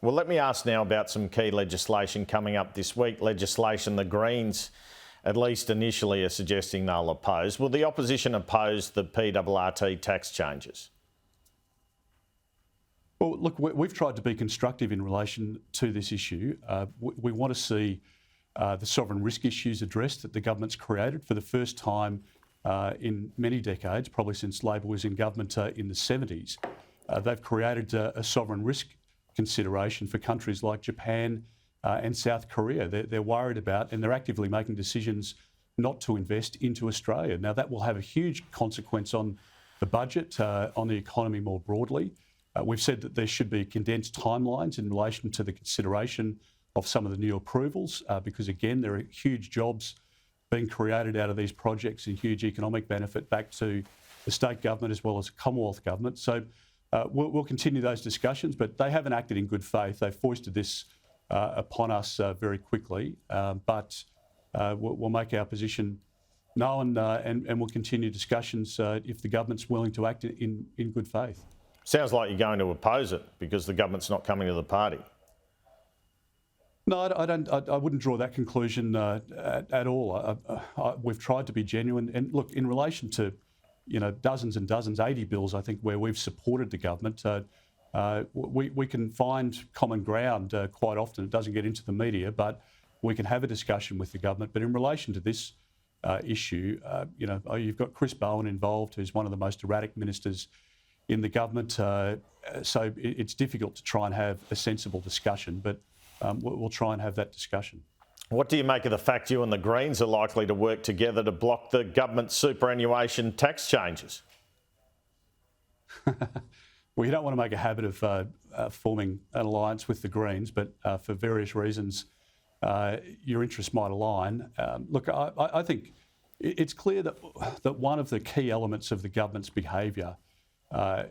Well, let me ask now about some key legislation coming up this week. Legislation the Greens, at least initially, are suggesting they'll oppose. Will the opposition oppose the PRRT tax changes? Well, look, we've tried to be constructive in relation to this issue. We want to see the sovereign risk issues addressed that the government's created for the first time in many decades, probably since Labor was in government in the 70s. They've created a sovereign risk consideration for countries like Japan and South Korea. They're worried about, and they're actively making decisions not to invest into Australia. Now, that will have a huge consequence on the budget, on the economy more broadly. We've said that there should be condensed timelines in relation to the consideration of some of the new approvals, because again, there are huge jobs being created out of these projects and huge economic benefit back to the state government as well as the Commonwealth government. So we'll continue those discussions, but they haven't acted in good faith. They've foisted this upon us very quickly, but we'll make our position known and we'll continue discussions if the government's willing to act in good faith. Sounds like you're going to oppose it because the government's not coming to the party. No, I wouldn't draw that conclusion at all. We've tried to be genuine. And look, in relation to, dozens and dozens, 80 bills, I think, where we've supported the government, we can find common ground quite often. It doesn't get into the media, but we can have a discussion with the government. But in relation to this issue, you've got Chris Bowen involved, who's one of the most erratic ministers in the government. So it's difficult to try and have a sensible discussion, but we'll try and have that discussion. What do you make of the fact you and the Greens are likely to work together to block the government's superannuation tax changes? Well, you don't want to make a habit of forming an alliance with the Greens, but for various reasons, your interests might align. Look, I think it's clear that one of the key elements of the government's behaviour,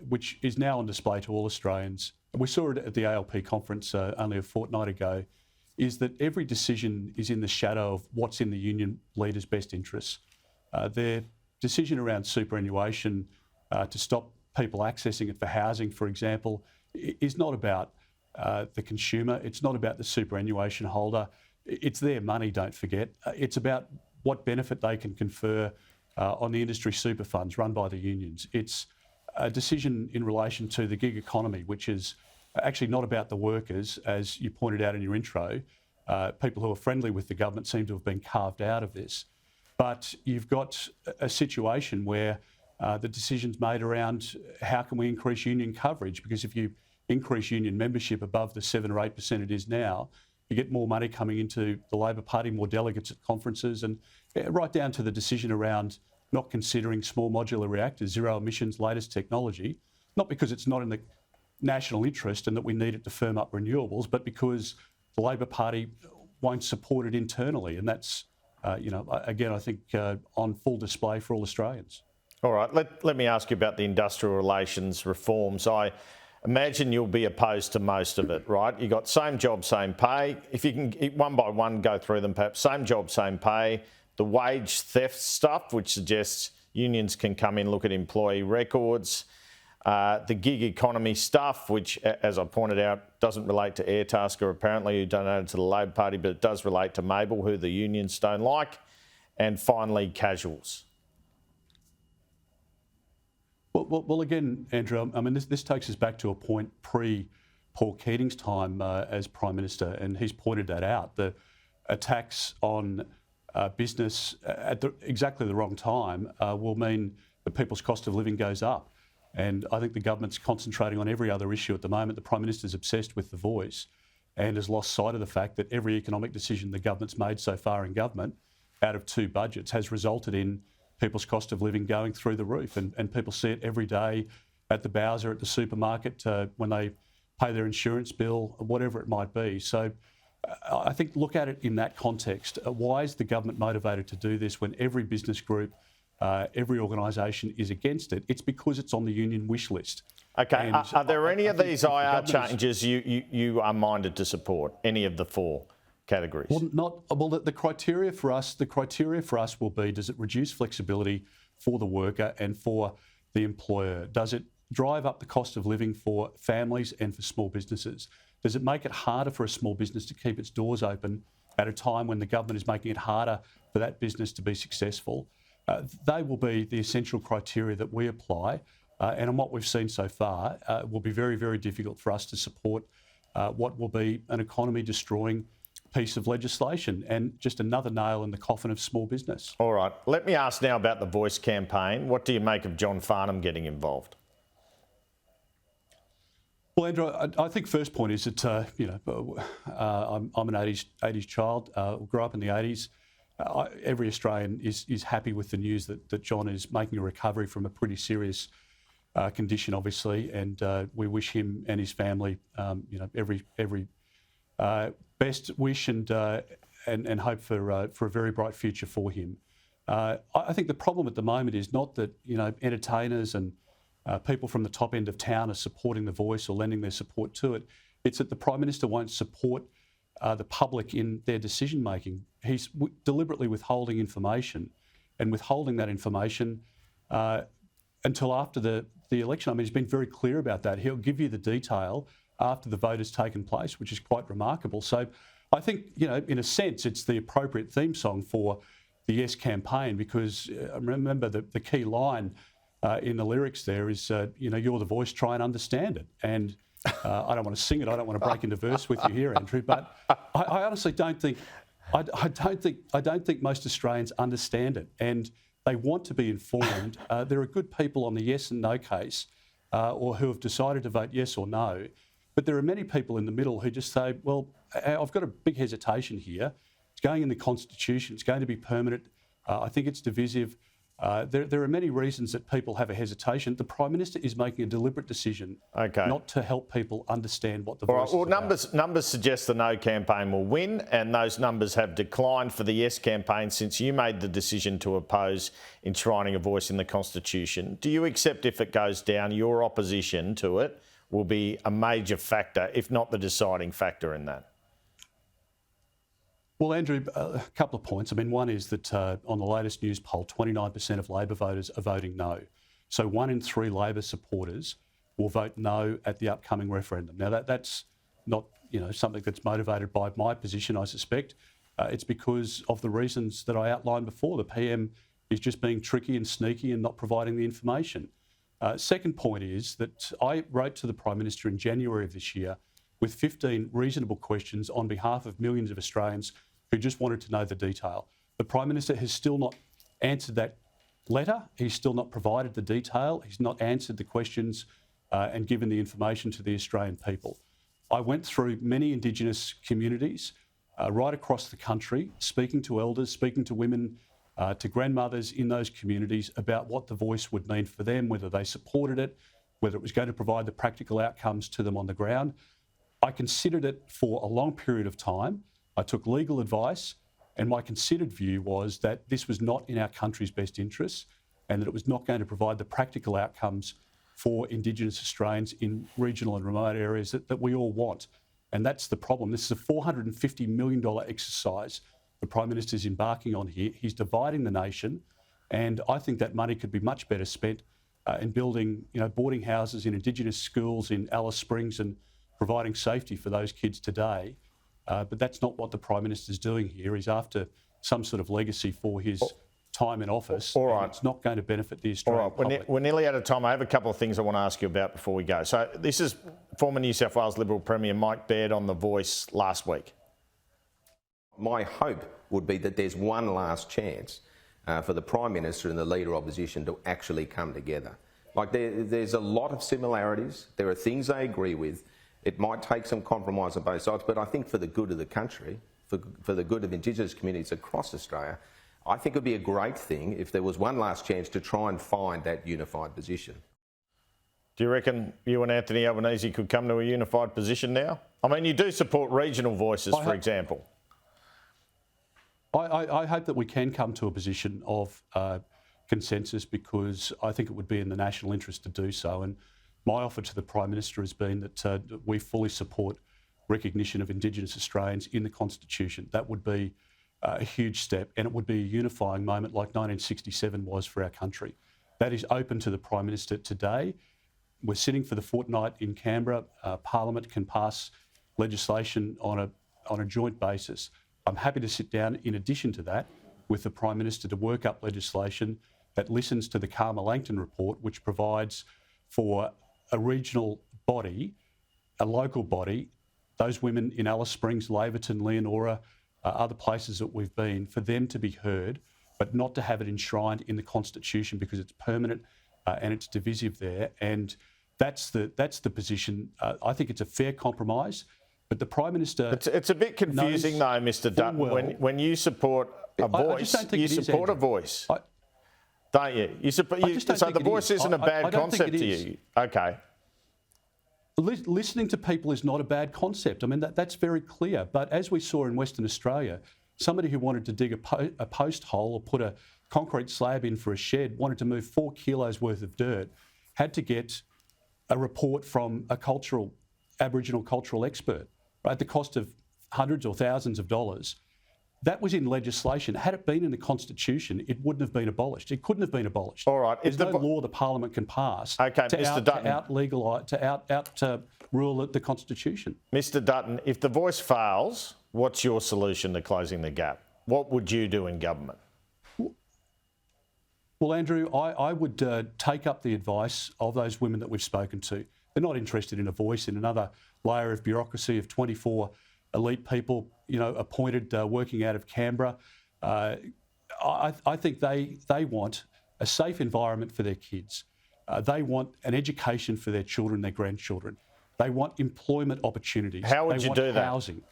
which is now on display to all Australians, we saw it at the ALP conference only a fortnight ago, is that every decision is in the shadow of what's in the union leaders' best interests. Their decision around superannuation to stop people accessing it for housing, for example, is not about the consumer. It's not about the superannuation holder. It's their money, don't forget. It's about what benefit they can confer on the industry super funds run by the unions. It's a decision in relation to the gig economy, which is actually not about the workers, as you pointed out in your intro. People who are friendly with the government seem to have been carved out of this. But you've got a situation where the decision's made around how can we increase union coverage, because if you increase union membership above the 7 or 8% it is now, you get more money coming into the Labor Party, more delegates at conferences, and right down to the decision around not considering small modular reactors, zero emissions, latest technology, not because it's not in the national interest and that we need it to firm up renewables, but because the Labor Party won't support it internally. And that's, again, I think on full display for all Australians. All right, let me ask you about the industrial relations reforms. I imagine you'll be opposed to most of it, right? You got same job, same pay. If you can one by one go through them, perhaps same job, same pay. The wage theft stuff, which suggests unions can come in, look at employee records. The gig economy stuff, which, as I pointed out, doesn't relate to Airtasker, apparently, who donated to the Labor Party, but it does relate to Mabel, who the unions don't like. And finally, casuals. Well, again, Andrew, I mean, this takes us back to a point pre-Paul Keating's time as Prime Minister, and he's pointed that out. The attacks on business at exactly the wrong time will mean that people's cost of living goes up. And I think the government's concentrating on every other issue at the moment. The Prime Minister's obsessed with the voice and has lost sight of the fact that every economic decision the government's made so far in government, out of 2 budgets, has resulted in people's cost of living going through the roof. And people see it every day at the Bowser, at the supermarket, when they pay their insurance bill, whatever it might be. So I think look at it in that context. Why is the government motivated to do this when every business group, every organisation is against it? It's because it's on the union wish list. Okay, are there any of these IR changes you are minded to support? Any of the 4 categories? Well, the criteria for us will be: does it reduce flexibility for the worker and for the employer? Does it drive up the cost of living for families and for small businesses? Does it make it harder for a small business to keep its doors open at a time when the government is making it harder for that business to be successful? They will be the essential criteria that we apply. And on what we've seen so far, it will be very, very difficult for us to support what will be an economy-destroying piece of legislation and just another nail in the coffin of small business. All right. Let me ask now about the Voice campaign. What do you make of John Farnham getting involved? Well, Andrew, I think first point is that, I'm an 80s child, grew up in the 80s. Every Australian is happy with the news that John is making a recovery from a pretty serious condition, obviously, and we wish him and his family, every best wish and hope for a very bright future for him. I think the problem at the moment is not that entertainers and people from the top end of town are supporting the Voice or lending their support to it. It's that the Prime Minister won't support the public in their decision making. He's deliberately withholding information, and withholding that information until after the election. I mean, he's been very clear about that. He'll give you the detail after the vote has taken place, which is quite remarkable. So I think, in a sense, it's the appropriate theme song for the Yes campaign, because remember the key line in the lyrics there is, you're the Voice, try and understand it. And I don't want to sing it. I don't want to break into verse with you here, Andrew, but I honestly don't think, I don't think most Australians understand it, and they want to be informed. There are good people on the yes and no case, or who have decided to vote yes or no. But there are many people in the middle who just say, well, I've got a big hesitation here. It's going in the Constitution. It's going to be permanent. I think it's divisive. There are many reasons that people have a hesitation. The Prime Minister is making a deliberate decision not to help people understand what the Voice is about. Numbers suggest the No campaign will win, and those numbers have declined for the Yes campaign since you made the decision to oppose enshrining a Voice in the Constitution. Do you accept, if it goes down, your opposition to it will be a major factor, if not the deciding factor in that? Well, Andrew, a couple of points. I mean, one is that on the latest news poll, 29% of Labor voters are voting no. So 1 in 3 Labor supporters will vote no at the upcoming referendum. Now, that's not something that's motivated by my position, I suspect. It's because of the reasons that I outlined before. The PM is just being tricky and sneaky and not providing the information. Second point is that I wrote to the Prime Minister in January of this year with 15 reasonable questions on behalf of millions of Australians who just wanted to know the detail. The Prime Minister has still not answered that letter. He's still not provided the detail. He's not answered the questions and given the information to the Australian people. I went through many Indigenous communities right across the country, speaking to elders, speaking to women, to grandmothers in those communities about what the Voice would mean for them, whether they supported it, whether it was going to provide the practical outcomes to them on the ground. I considered it for a long period of time. I took legal advice, and my considered view was that this was not in our country's best interests and that it was not going to provide the practical outcomes for Indigenous Australians in regional and remote areas that we all want. And that's the problem. This is a $450 million exercise the Prime Minister is embarking on here. He's dividing the nation, and I think that money could be much better spent in building boarding houses in Indigenous schools in Alice Springs and providing safety for those kids today. But that's not what the Prime Minister's doing here. He's after some sort of legacy for his time in office. All right. And it's not going to benefit the Australian public. We're nearly out of time. I have a couple of things I want to ask you about before we go. So this is former New South Wales Liberal Premier Mike Baird on The Voice last week. My hope would be that there's one last chance for the Prime Minister and the Leader of Opposition to actually come together. Like there's a lot of similarities. There are things they agree with. It might take some compromise on both sides, but I think for the good of the country, for the good of Indigenous communities across Australia, I think it would be a great thing if there was one last chance to try and find that unified position. Do you reckon you and Anthony Albanese could come to a unified position now? I mean, you do support regional voices, for example. I hope that we can come to a position of consensus, because I think it would be in the national interest to do so. And my offer to the Prime Minister has been that we fully support recognition of Indigenous Australians in the Constitution. That would be a huge step, and it would be a unifying moment like 1967 was for our country. That is open to the Prime Minister today. We're sitting for the fortnight in Canberra. Parliament can pass legislation on a joint basis. I'm happy to sit down, in addition to that, with the Prime Minister to work up legislation that listens to the Karma Langton report, which provides for a regional body, a local body, those women in Alice Springs, Laverton, Leonora, other places that we've been, for them to be heard, but not to have it enshrined in the Constitution because it's permanent and it's divisive there. And that's the position. I think it's a fair compromise. But the Prime Minister... It's a bit confusing though, Mr Dutton. When you support a voice, you support a voice, don't you? So the voice isn't a bad concept to you. Okay. Listening to people is not a bad concept. I mean, that's very clear. But as we saw in Western Australia, somebody who wanted to dig a post hole or put a concrete slab in for a shed, wanted to move 4 kilos worth of dirt, had to get a report from a Aboriginal cultural expert, right, at the cost of hundreds or thousands of dollars. That was in legislation. Had it been in the Constitution, it wouldn't have been abolished. It couldn't have been abolished. All right. There's no law the Parliament can pass to out-rule the Constitution. Mr Dutton, if the voice fails, what's your solution to closing the gap? What would you do in government? Well, Andrew, I would take up the advice of those women that we've spoken to. They're not interested in a voice in another layer of bureaucracy of 24 elite people, appointed working out of Canberra. I think they want a safe environment for their kids. They want an education for their children, their grandchildren. They want employment opportunities. How would you do that? Housing.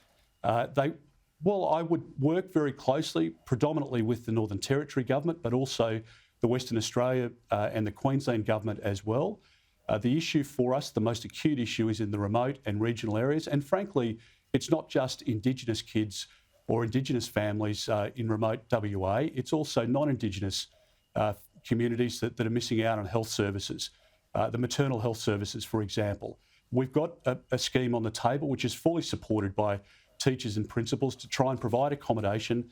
Well, I would work very closely, predominantly with the Northern Territory government, but also the Western Australia and the Queensland government as well. The issue for us, the most acute issue, is in the remote and regional areas. And frankly, it's not just Indigenous kids or Indigenous families in remote WA. It's also non-Indigenous communities that are missing out on health services, the maternal health services, for example. We've got a scheme on the table which is fully supported by teachers and principals to try and provide accommodation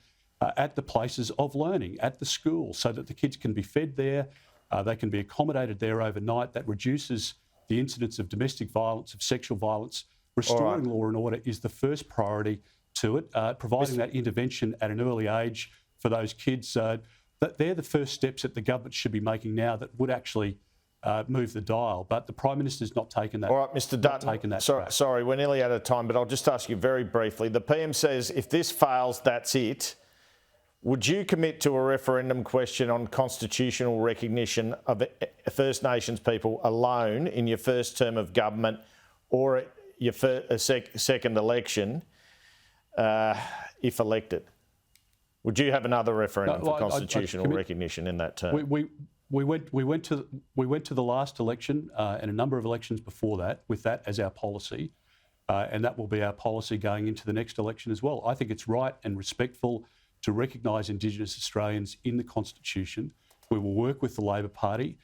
at the places of learning, at the school, so that the kids can be fed there, they can be accommodated there overnight. That reduces the incidence of domestic violence, of sexual violence. Restoring law and order is the first priority to it, providing that intervention at an early age for those kids. They're the first steps that the government should be making now that would actually move the dial. But the Prime Minister's not taken that. All right, Mr Dutton, sorry, we're nearly out of time, but I'll just ask you very briefly. The PM says if this fails, that's it. Would you commit to a referendum question on constitutional recognition of First Nations people alone in your first term of government or your second election if elected? Would you have another referendum for constitutional recognition in that term? We went to the last election and a number of elections before that with that as our policy, and that will be our policy going into the next election as well. I think it's right and respectful to recognise Indigenous Australians in the Constitution. We will work with the Labor Party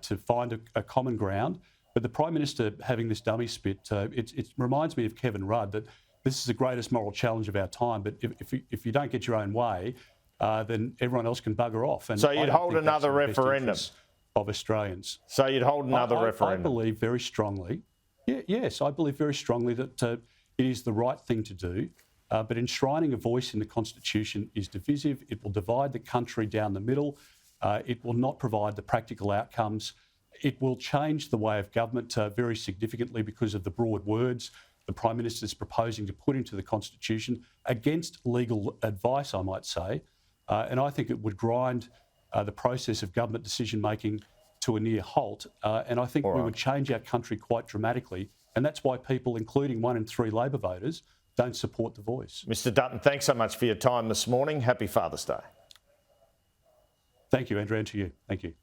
to find a common ground. But the Prime Minister having this dummy spit, it reminds me of Kevin Rudd, that this is the greatest moral challenge of our time. But if you don't get your own way, then everyone else can bugger off. And so you'd hold another referendum of Australians. So you'd hold another referendum. I believe very strongly. Yes, I believe very strongly that it is the right thing to do. But enshrining a voice in the Constitution is divisive. It will divide the country down the middle. It will not provide the practical outcomes. It will change the way of government very significantly because of the broad words the Prime Minister is proposing to put into the Constitution against legal advice, I might say. And I think it would grind the process of government decision-making to a near halt. And I think we would change our country quite dramatically. And that's why people, including 1 in 3 Labor voters, don't support the voice. Mr Dutton, thanks so much for your time this morning. Happy Father's Day. Thank you, Andrew, and to you. Thank you.